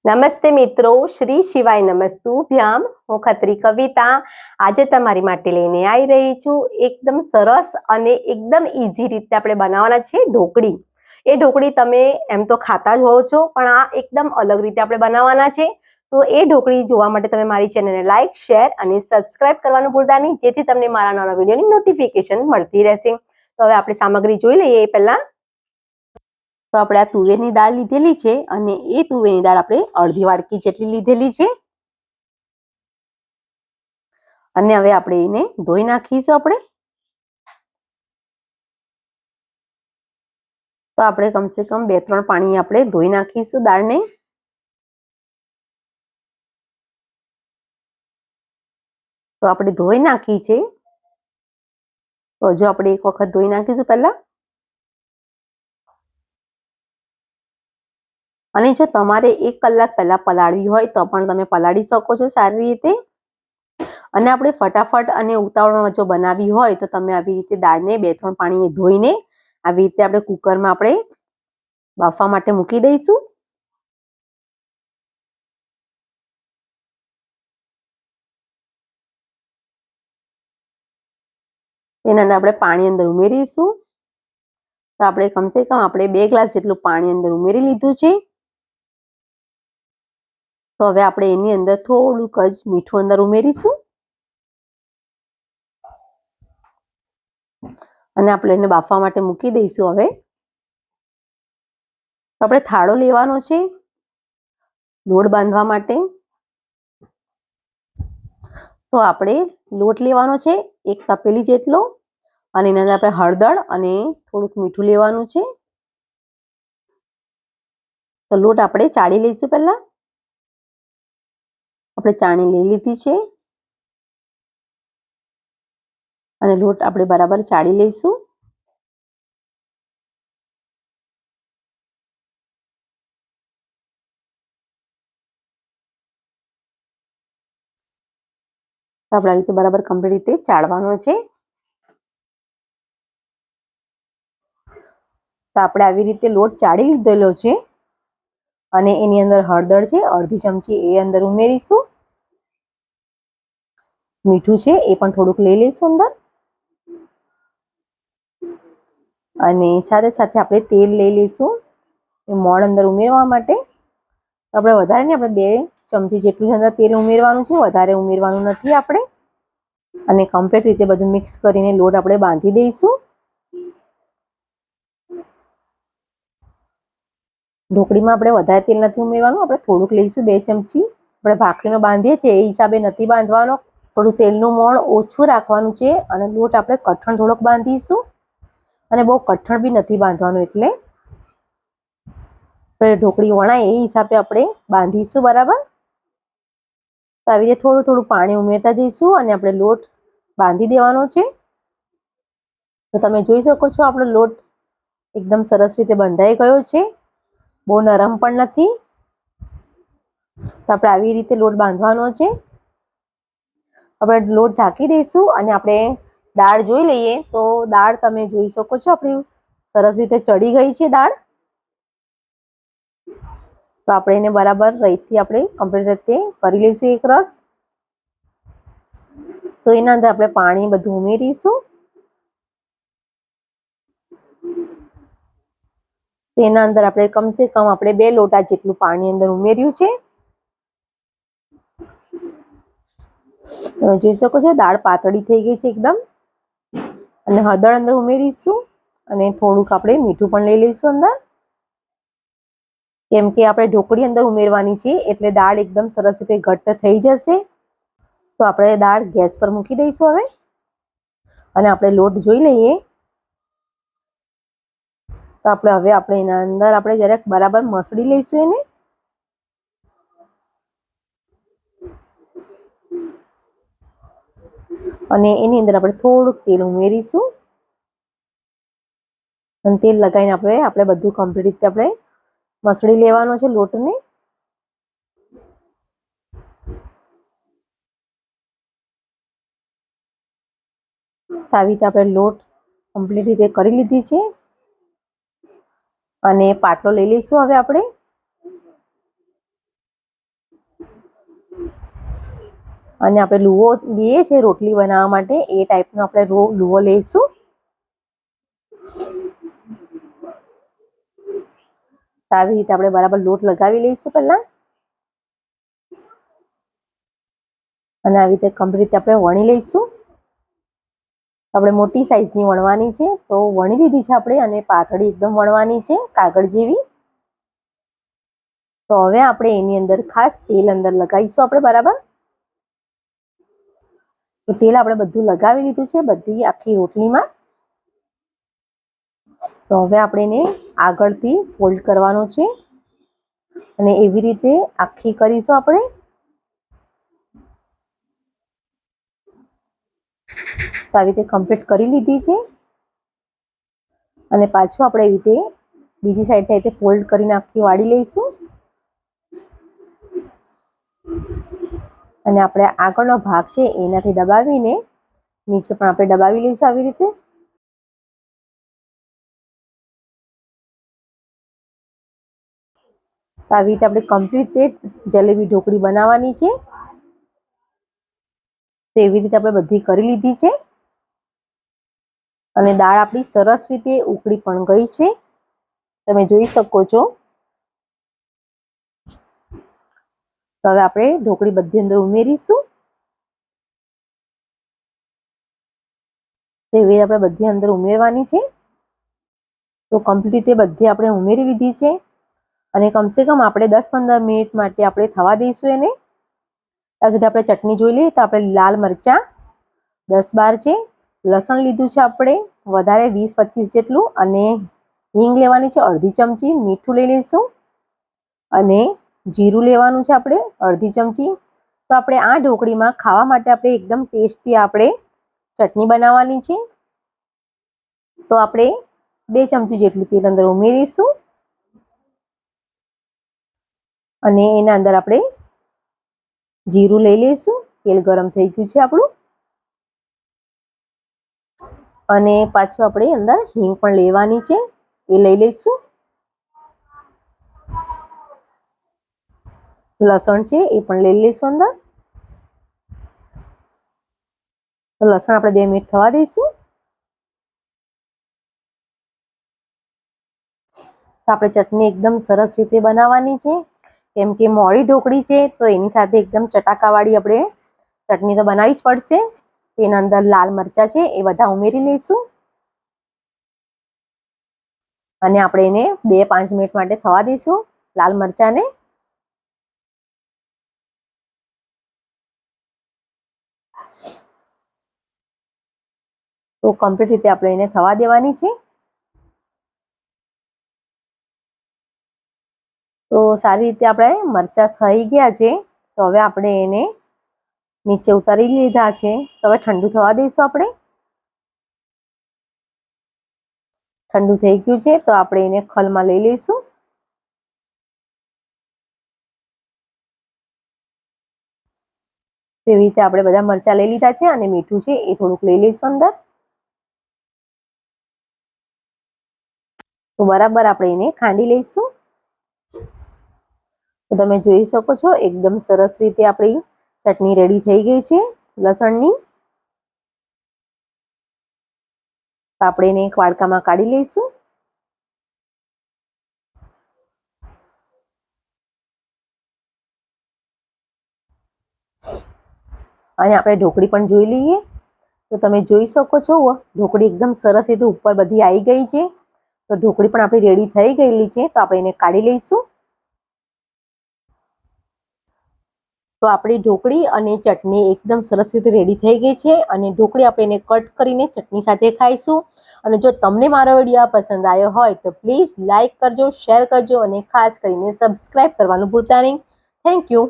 નમસ્તે મિત્રો, શ્રી શિવાય નમસ્તુભ્યામ. હું ખત્રી કવિતા આજે તમારી માટે લઈને આવી રહી છું. એકદમ સરસ અને એકદમ ઈઝી રીતે આપણે બનાવવાના છે ઢોકળી. એ ઢોકળી તમે એમ તો ખાતા જ હોવ છો, પણ આ એકદમ અલગ રીતે આપણે બનાવવાના છે. તો એ ઢોકળી જોવા માટે તમે મારી ચેનલને લાઈક, શેર અને સબસ્ક્રાઇબ કરવાનું ભૂલતા નહીં, જેથી તમને મારા નવા વિડીયોની નોટિફિકેશન મળતી રહેશે. તો હવે આપણે સામગ્રી જોઈ લઈએ. એ પહેલા તો આપણે આ તુવેરની દાળ લીધેલી છે અને એ તુવેરની દાળ આપણે અડધી વાટકી જેટલી લીધેલી છે. અને હવે આપણે એને ધોઈ નાખીશું. તો આપણે કમસે કમ 2-3 પાણી આપણે ધોઈ નાખીશું દાળને. તો આપણે ધોઈ નાખી છે. તો જો આપણે એક વખત ધોઈ નાખીશું પહેલા. અને જો તમારે 1 કલાક પહેલા પલાળવી હોય તો પણ તમે પલાળી શકો છો સારી રીતે. અને આપણે ફટાફટ અને ઉતાવળમાં જો બનાવી હોય તો તમે આવી રીતે દાળને 2-3 પાણીએ ધોઈને આવી રીતે આપણે કુકરમાં આપણે બાફવા માટે મૂકી દઈશું. તેના અંદર આપણે પાણી અંદર ઉમેરીશું. તો આપણે કમસે કમ આપણે 2 ગ્લાસ જેટલું પાણી અંદર ઉમેરી લીધું છે. તો હવે આપણે એની અંદર થોડુંક જ મીઠું અંદર ઉમેરીશું. અને આપણે એને બાફવા માટે મૂકી દઈશું. હવે તો આપણે થાળો લેવાનો છે લોટ બાંધવા માટે. તો આપણે લોટ લેવાનો છે 1 તપેલી જેટલો, અને એના અંદર આપણે હળદર અને થોડુંક મીઠું લેવાનું છે. તો લોટ આપણે ચાળી લઈશું. પહેલા આપણે ચાણી લઈ લીધી છે અને લોટ આપણે બરાબર ચાળી લઈશું. તો આપણે આવી રીતે બરાબર કમ્પ્લીટ રીતે ચાળવાનો છે. તો આપણે આવી રીતે લોટ ચાળી લીધેલો છે અને એની અંદર હળદર છે અડધી ચમચી એ અંદર ઉમેરીશું. મીઠું છે એ પણ થોડુંક લઈ લઈશું અંદર. અને સાથે સાથે આપણે તેલ લઈ લઈશું એ મોણ અંદર ઉમેરવા માટે. આપણે વધારે નહીં, આપણે 2 ચમચી જેટલું અંદર તેલ ઉમેરવાનું છે, વધારે ઉમેરવાનું નથી આપણે. અને કમ્પ્લીટ રીતે બધું મિક્સ કરીને લોટ આપણે બાંધી દઈશું. ઢોકળીમાં આપણે વધારે તેલ નથી ઉમેરવાનું, આપણે થોડુંક લઈશું 2 ચમચી. આપણે ભાખરીનો બાંધીએ છીએ એ હિસાબે નથી બાંધવાનો. થોડું તેલનું મોણ ઓછું રાખવાનું છે અને લોટ આપણે કઠણ થોડોક બાંધીશું. અને બહુ કઠણ બી નથી બાંધવાનું, એટલે આપણે ઢોકળી વણાય એ હિસાબે આપણે બાંધીશું બરાબર. તો આવી રીતે થોડું થોડું પાણી ઉમેરતા જઈશું અને આપણે લોટ બાંધી દેવાનો છે. તો તમે જોઈ શકો છો આપણો લોટ એકદમ સરસ રીતે બંધાઈ ગયો છે, બહુ નરમ પણ નથી. તો આપણે આવી રીતે લોટ બાંધવાનો છે. આપણે લોટ ઢાંકી દઈશું અને આપણે દાળ જોઈ લઈએ. તો દાળ તમે જોઈ શકો છો આપણી સરસ રીતે ચડી ગઈ છે દાળ. તો આપણે એને બરાબર રઈથી આપણે કમ્પ્લીટ રીતે કરી લઈશું એક રસ. તો એના અંદર આપણે પાણી બધું ઉમેરીશું. તેના અંદર આપણે કમસે કમ આપણે 2 લોટા જેટલું પાણી અંદર ઉમેર્યું છે. તમે જોઈ શકો છો દાળ પાતળી થઈ ગઈ છે એકદમ. અને હળદર અંદર ઉમેરીશું અને થોડુંક આપણે મીઠું પણ લઈ લઈશું અંદર, કેમ કે આપણે ઢોકળી અંદર ઉમેરવાની છે એટલે દાળ એકદમ સરસ રીતે ઘટ્ટ થઈ જશે. તો આપણે દાળ ગેસ પર મૂકી દઈશું હવે અને આપણે લોટ જોઈ લઈએ. તો આપણે એના અંદર આપણે જરાક બરાબર મસળી લઈશું એને. અને એની અંદર આપણે થોડુંક તેલ ઉમેરીશું અને તેલ લગાવીને આપણે બધું કમ્પ્લીટ રીતે આપણે મસળી લેવાનો છે લોટને. તો આવી રીતે આપણે લોટ કમ્પ્લીટ રીતે કરી લીધી છે અને પાટલો લઈ લઈશું હવે આપણે. અને આપણે લુવો લઈએ છીએ રોટલી બનાવવા માટે, એ ટાઈપનો આપણે લુવો લઈશું. તો આવી રીતે આપણે બરાબર લોટ લગાવી લઈશું પહેલા, અને આવી રીતે કમ્પ્લીટ રીતે આપણે વણી લઈશું. આપણે મોટી સાઈઝની વણવાની છે, તો વણી લીધી છે આપણે, અને પાતળી એકદમ વણવાની છે, કાગળ જેવી. તો હવે આપણે એની અંદર ખાસ તેલ અંદર લગાવીશું આપણે બરાબર. તો તેલ આપણે બધું લગાવી લીધું છે બધી આખી રોટલીમાં. તો હવે આપણે એને આગળથી ફોલ્ડ કરવાનો છે, અને એવી રીતે આખી કરીશું આપણે. તો આવી રીતે કમ્પ્લીટ કરી લીધી છે, અને પાછું આપણે એવી રીતે બીજી સાઈડને રીતે ફોલ્ડ કરીને આખી વાળી લઈશું. અને આપણે આગળનો ભાગ છે એનાથી દબાવીને નીચે પણ આપણે દબાવી લઈશું આવી રીતે. તો આવી રીતે આપણે કમ્પ્લીટ જલેબી ઢોકળી બનાવવાની છે. તો એવી રીતે આપણે બધી કરી લીધી છે, અને દાળ આપણી સરસ રીતે ઉકળી પણ ગઈ છે, તમે જોઈ શકો છો. તો હવે આપણે ઢોકળી બધી અંદર ઉમેરીશું. તો એવી આપણે બધી અંદર ઉમેરવાની છે. તો કમ્પ્લીટ રીતે બધી આપણે ઉમેરી લીધી છે, અને કમસે કમ આપણે 10-15 મિનિટ માટે આપણે થવા દઈશું એને. ત્યાં સુધી આપણે ચટણી જોઈ લઈએ. તો આપણે લાલ મરચાં 10-12 છે, લસણ લીધું છે આપણે વધારે 20-25 જેટલું, અને હિંગ લેવાની છે અડધી ચમચી, મીઠું લઈ લઈશું, અને જીરું લેવાનું છે આપણે અડધી ચમચી. તો આપણે આ ઢોકળીમાં ખાવા માટે આપણે એકદમ ટેસ્ટી આપણે ચટણી બનાવવાની છે. તો આપણે 2 ચમચી જેટલું તેલ અંદર ઉમેરીશું, અને એના અંદર આપણે જીરું લઈ લઈશું. તેલ ગરમ થઈ ગયું છે આપણું, અને પાછું આપણે અંદર હિંગ પણ લેવાની છે, એ લઈ લઈશું. લસણ છે એ પણ લઈ લઈશું અંદર. તો લસણ આપણે 2 મિનિટ થવા દઈશું. તો આપણે ચટણી એકદમ સરસ રીતે બનાવવાની છે, કેમ કે મોળી ઢોકળી છે, તો એની સાથે એકદમ ચટાકાવાળી આપણે ચટણી તો બનાવવી જ પડશે. એના અંદર લાલ મરચાં છે એ બધા ઉમેરી લઈશું, અને આપણે એને 2-5 મિનિટ માટે થવા દઈશું લાલ મરચાંને. તો કમ્પ્લીટ રીતે આપણે એને થવા દેવાની છે. તો સારી રીતે આપણે મરચાં થઈ ગયા છે. તો હવે આપણે એને નીચે ઉતારી લીધા છે. તો હવે ઠંડુ થવા દઈશું આપણે. ઠંડુ થઈ ગયું છે, તો આપણે એને ખલમાં લઈ લઈશું. તેવી રીતે આપણે બધા મરચાં લઈ લીધા છે, અને મીઠું છે એ થોડુંક લઈ લઈશું અંદર. તો બરાબર આપણે એને ખાંડી લઈશું. તો તમે જોઈ શકો છો એકદમ સરસ રીતે આપણી ચટણી રેડી થઈ ગઈ છે લસણની. તો આપણે એને એક વાડકામાં કાઢી લઈશું. અને આપણે ઢોકળી પણ જોઈ લઈએ. તો તમે જોઈ શકો છો ઢોકળી એકદમ સરસ રીતે ઉપર બધી આવી ગઈ છે. તો ઢોકળી પણ આપણી રેડી થઈ ગયેલી છે. તો આપણે એને કાઢી લઈશું. તો આપણી ઢોકળી અને ચટણી એકદમ સરસ રીતે રેડી થઈ ગઈ છે, અને ઢોકળી આપણે એને કટ કરીને ચટણી સાથે ખાઈશું. અને જો તમને મારો વિડીયો પસંદ આવ્યો હોય તો પ્લીઝ લાઇક કરજો, શેર કરજો, અને ખાસ કરીને સબસ્ક્રાઈબ કરવાનું ભૂલતા નહીં. Thank you.